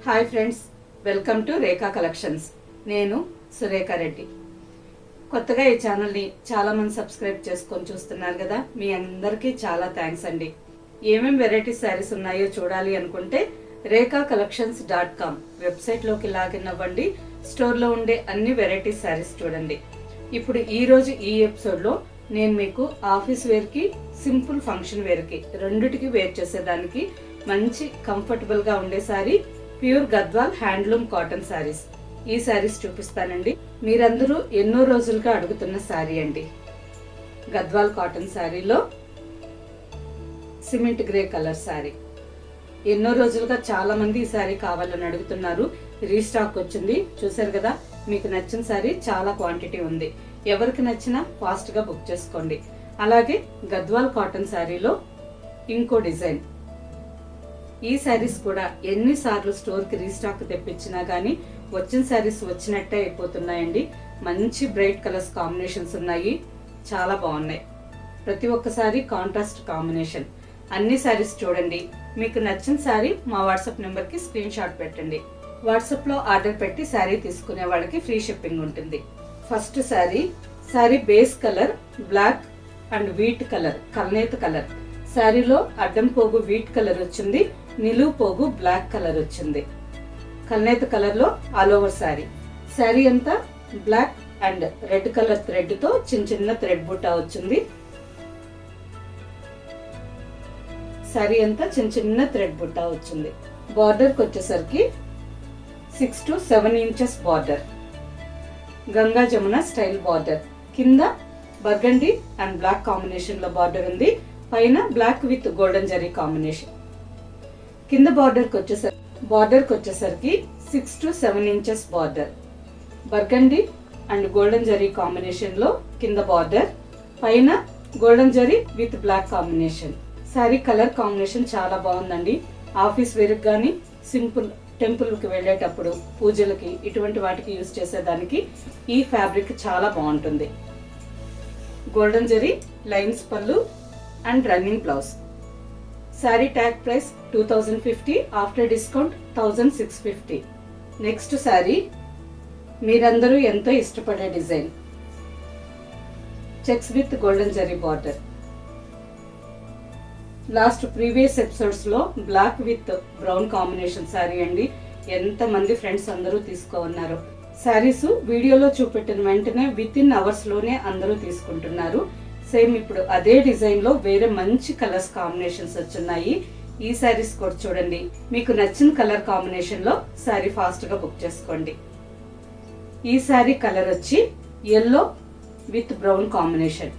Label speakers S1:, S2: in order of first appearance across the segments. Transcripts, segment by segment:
S1: Hi friends, welcome to Rekha collections. నేను సురేఖ రెడ్డి. కొత్తగా ఈ ఛానల్ని చాలామంది సబ్స్క్రైబ్ చేసుకొని చూస్తున్నారు కదా, మీ అందరికీ చాలా థ్యాంక్స్ అండి. ఏమేమి వెరైటీ శారీస్ ఉన్నాయో చూడాలి అనుకుంటే rekakcollections.com వెబ్సైట్లోకి లాగిన్ అవ్వండి. స్టోర్లో ఉండే అన్ని వెరైటీ శారీస్ చూడండి. ఇప్పుడు ఈరోజు ఈ ఎపిసోడ్లో నేను మీకు ఆఫీస్ వేర్కి, సింపుల్ ఫంక్షన్ వేర్కి రెండిటికి వేర్ చేసేదానికి మంచి కంఫర్టబుల్గా ఉండే sari pure Gadwal handloom cotton saris, ఈ శారీస్ చూపిస్తానండి. మీరందరూ ఎన్నో రోజులుగా అడుగుతున్న శారీ అండి. గద్వాల్ కాటన్ శారీలో సిమెంట్ గ్రే కలర్ శారీ. ఎన్నో రోజులుగా చాలా మంది ఈ శారీ కావాలని అడుగుతున్నారు. రీస్టాక్ వచ్చింది, చూసారు కదా. మీకు నచ్చిన శారీ చాలా క్వాంటిటీ ఉంది. ఎవరికి నచ్చినా ఫాస్ట్ గా బుక్ చేసుకోండి. అలాగే గద్వాల్ కాటన్ శారీలో ఇంకో డిజైన్. ఈ శారీస్ కూడా ఎన్నిసార్లు స్టోర్ కి రీస్టాక్ తెప్పించినా గానీ వచ్చిన శారీస్ వచ్చినట్టే అయిపోతున్నాయండి. మంచి బ్రైట్ కలర్స్ కాంబినేషన్స్ ఉన్నాయి, చాలా బాగున్నాయి. ప్రతి ఒక్కసారి కాంట్రాస్ట్ కాంబినేషన్. అన్ని శారీస్ చూడండి. మీకు నచ్చిన శారీ మా వాట్సాప్ నెంబర్ కి స్క్రీన్ షాట్ పెట్టండి. వాట్సాప్ లో ఆర్డర్ పెట్టి శారీ తీసుకునే వాళ్ళకి ఫ్రీ షిప్పింగ్ ఉంటుంది. First sari base colour black and wheat colour, కల్నేత కలర్. శారీలో అడ్డం పోగు వీట్ కలర్ వచ్చింది, నిలువు పోగు బ్లాక్ కలర్ వచ్చింది. కల్నేత కలర్ లో ఆల్ ఓవర్ శారీ అంతా black and red colour thread తో చిన్న చిన్న థ్రెడ్ బుట్ట వచ్చింది. శారీ అంతా చిన్న చిన్న థ్రెడ్ బుట్ట వచ్చింది. బార్డర్ కి వచ్చేసరికి 6 to 7 inches border, Ganga Jamuna style border. కింద బర్గండి అండ్ బ్లాక్ కాంబినేషన్ లో బార్డర్ ఉంది, పైన black with golden zari combination. కింద బార్డర్ కి వచ్చేసరికి 6 to 7 inches border, burgundy and golden zari combination లో కింద బార్డర్, పైన golden zari with black combination. Sari colour combination చాలా బాగుందండి. ఆఫీస్ వేర్ కానీ, సింపుల్ టెంపుల్కి వెళ్ళేటప్పుడు, పూజలకి, ఇటువంటి వాటికి యూజ్ చేసేదానికి ఈ ఫ్యాబ్రిక్ చాలా బాగుంటుంది. గోల్డెన్ జరీ లైన్స్ పళ్ళు and running blouse. Sari tag price 2050, after discount 1650. Next sari మీరందరూ ఎంతో ఇష్టపడే design, checks with golden zari border. Last previous episodes లో black with brown combination sari అండి. ఎంత మంది ఫ్రెండ్స్ అందరూ తీసుకోన్నారు. శారీస్ వీడియోలో చూపెట్టిన వెంటనే విత్ ఇన్ అవర్స్ లోనే అందరూ తీసుకుంటున్నారు. సేమ్ ఇప్పుడు అదే డిజైన్ లో వేరే మంచి కలర్స్ కాంబినేషన్స్ వచ్చున్నాయి. ఈ శారీస్ కూడా చూడండి. మీకు నచ్చిన కలర్ కాంబినేషన్ లో శారీ ఫాస్ట్ గా బుక్ చేసుకోండి. ఈ శారీ కలర్ వచ్చి yellow with brown combination,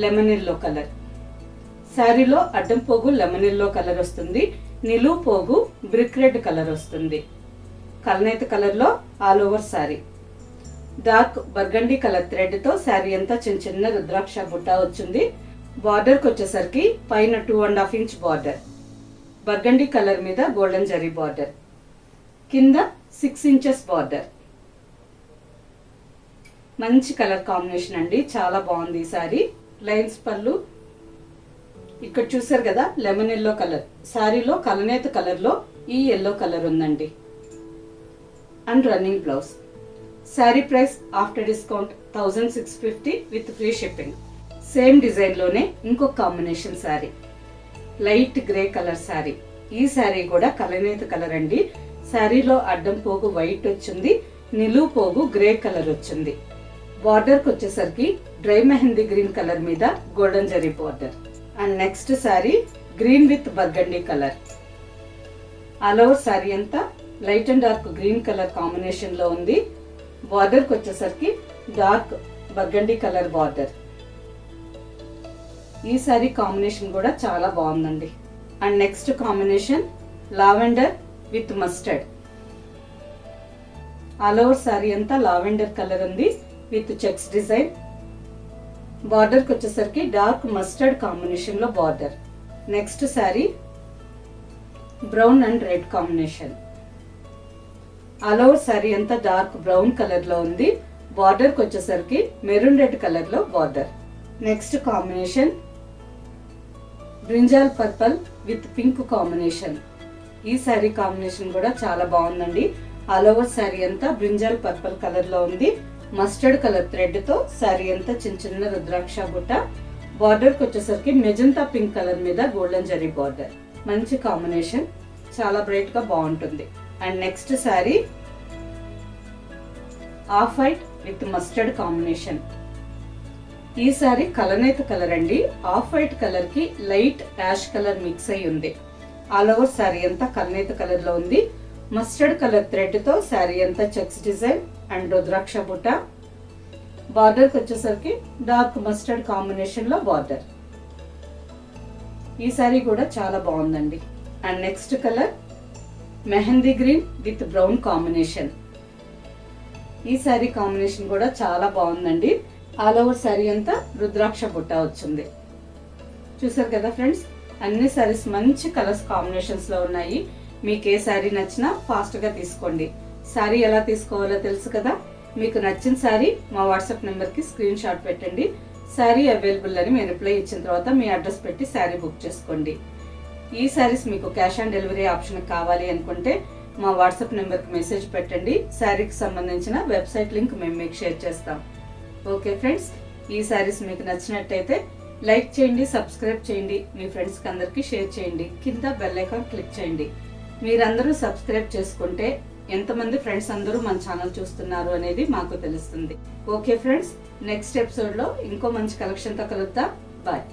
S1: lemon yellow colour. శారీలో అడ్డం పోగు లెమన్ ఎల్లో కలర్ వస్తుంది, నిలువు పోగు బ్రిక్ రెడ్ కలర్ వస్తుంది. కల్నేత కలర్ లో all over sari. Dark burgundy colour thread తో శారీ అంతా చిన్న చిన్న రుద్రాక్ష బుట్ట వచ్చింది. బార్డర్ కి వచ్చేసరికి పైన 2.5 ఇంచ్ బార్డర్, బర్గండి కలర్ మీద గోల్డెన్ జరీ బార్డర్, కింద 6 ఇంచెస్ బార్డర్. మంచి కలర్ కాంబినేషన్ అండి, చాలా బాగుంది ఈ శారీ. లైన్స్ పళ్ళు. ఇక్కడ చూసారు కదా, లెమన్ ఎల్లో కలర్. శారీలో కలనేత కలర్ లో ఈ ఎల్లో కలర్ ఉందండి. And running blouse. Sari price after discount 1650 with free shipping. Same design లోనే ఇంకొక combination sari, light grey colour sari. ఈ శారీ కూడా కలనేత కలర్ అండి. శారీలో అడ్డం పోగు వైట్ వచ్చింది, నిలువు పోగు గ్రే కలర్ వచ్చింది. బార్డర్ కి వచ్చేసరికి డ్రై మెహందీ గ్రీన్ కలర్ మీద golden zari border. And next sari green with burgundy colour. All over sari అంతా light and dark green colour combination లో ఉంది. బార్డర్ కి వచ్చేసరికి డార్క్ బర్గండి కలర్ బార్డర్. ఈ శారీ కాంబినేషన్ కూడా చాలా బాగుందండి. And next combination lavender with mustard. All over sari అంతా లావెండర్ కలర్ ఉంది విత్ చెక్స్ డిజైన్. బార్డర్ కి వచ్చేసరికి డార్క్ మస్టర్డ్ కాంబినేషన్ లో border. Next sari brown and red combination. All over sari అంతా డార్క్ బ్రౌన్ కలర్ లో ఉంది. బార్డర్ కి వచ్చేసరికి మెరూన్ రెడ్ కలర్ లో border. Next combination brinjal purple with pink combination. ఈ శారీ కాంబినేషన్ కూడా చాలా బాగుందండి. ఆల్ ఓవర్ శారీ అంతా బ్రింజాల్ పర్పుల్ కలర్ లో ఉంది. మస్టర్డ్ కలర్ థ్రెడ్ తో శారీ అంతా చిన్న చిన్న రుద్రాక్ష బుట్ట. బార్డర్ కి వచ్చేసరికి మెజంతా పింక్ కలర్ మీద గోల్డెన్ జరీ బార్డర్. మంచి కాంబినేషన్, చాలా బ్రైట్ గా బాగుంటుంది. And next sari off white with mustard combination. ఈ శారీ కలనేత కలర్ అండి. ఆఫ్ వైట్ కలర్ కి లైట్ యాష్ కలర్ మిక్స్ అయి ఉంది. ఆల్ ఓవర్ శారీ అంతా కలనేత కలర్ లో ఉంది. మస్టర్డ్ కలర్ థ్రెడ్ తో శారీ అంతా చెక్స్ డిజైన్ అండ్ రుద్రాక్ష బుట్ట. బార్డర్ కి వచ్చేసరికి డార్క్ మస్టర్డ్ కాంబినేషన్ లో బార్డర్. ఈ శారీ కూడా చాలా బాగుందండి. And next colour mehndi green with brown combination. ఈ శారీ కాంబినేషన్ కూడా చాలా బాగుందండి. ఆల్ ఓవర్ శారీ అంతా రుద్రాక్ష బుట్ట వచ్చింది. చూసారు కదా ఫ్రెండ్స్, అన్ని శారీస్ మంచి కలర్స్ కాంబినేషన్స్ లో ఉన్నాయి. మీకు ఏ శారీ నచ్చినా ఫాస్ట్ గా తీసుకోండి. శారీ ఎలా తీసుకోవాలో తెలుసు కదా. మీకు నచ్చిన శారీ మా వాట్సాప్ నెంబర్ కి స్క్రీన్ షాట్ పెట్టండి. శారీ అవైలబుల్ అని మేము రిప్లై ఇచ్చిన తర్వాత మీ అడ్రస్ పెట్టి శారీ బుక్ చేసుకోండి. ఈ శారీస్ మీకు క్యాష్ ఆన్ డెలివరీ ఆప్షన్ కావాలి అనుకుంటే మా వాట్సాప్ నెంబర్ కి మెసేజ్ పెట్టండి. శారీకి సంబంధించిన వెబ్సైట్ లింక్ మేము మీకు షేర్ చేస్తాం. ఓకే ఫ్రెండ్స్, ఈ శారీస్ మీకు నచ్చినట్టయితే లైక్ చేయండి, సబ్స్క్రైబ్ చేయండి, మీ ఫ్రెండ్స్ కి అందరికి షేర్ చేయండి. కింద బెల్ ఐకాన్ క్లిక్ చేయండి. మీరందరూ సబ్స్క్రైబ్ చేసుకుంటే ఎంతమంది ఫ్రెండ్స్ అందరూ మన ఛానల్ చూస్తున్నారు అనేది మాకు తెలుస్తుంది. ఓకే ఫ్రెండ్స్, నెక్స్ట్ ఎపిసోడ్ లో ఇంకో మంచి కలెక్షన్ తో కలుద్దాం. బాయ్.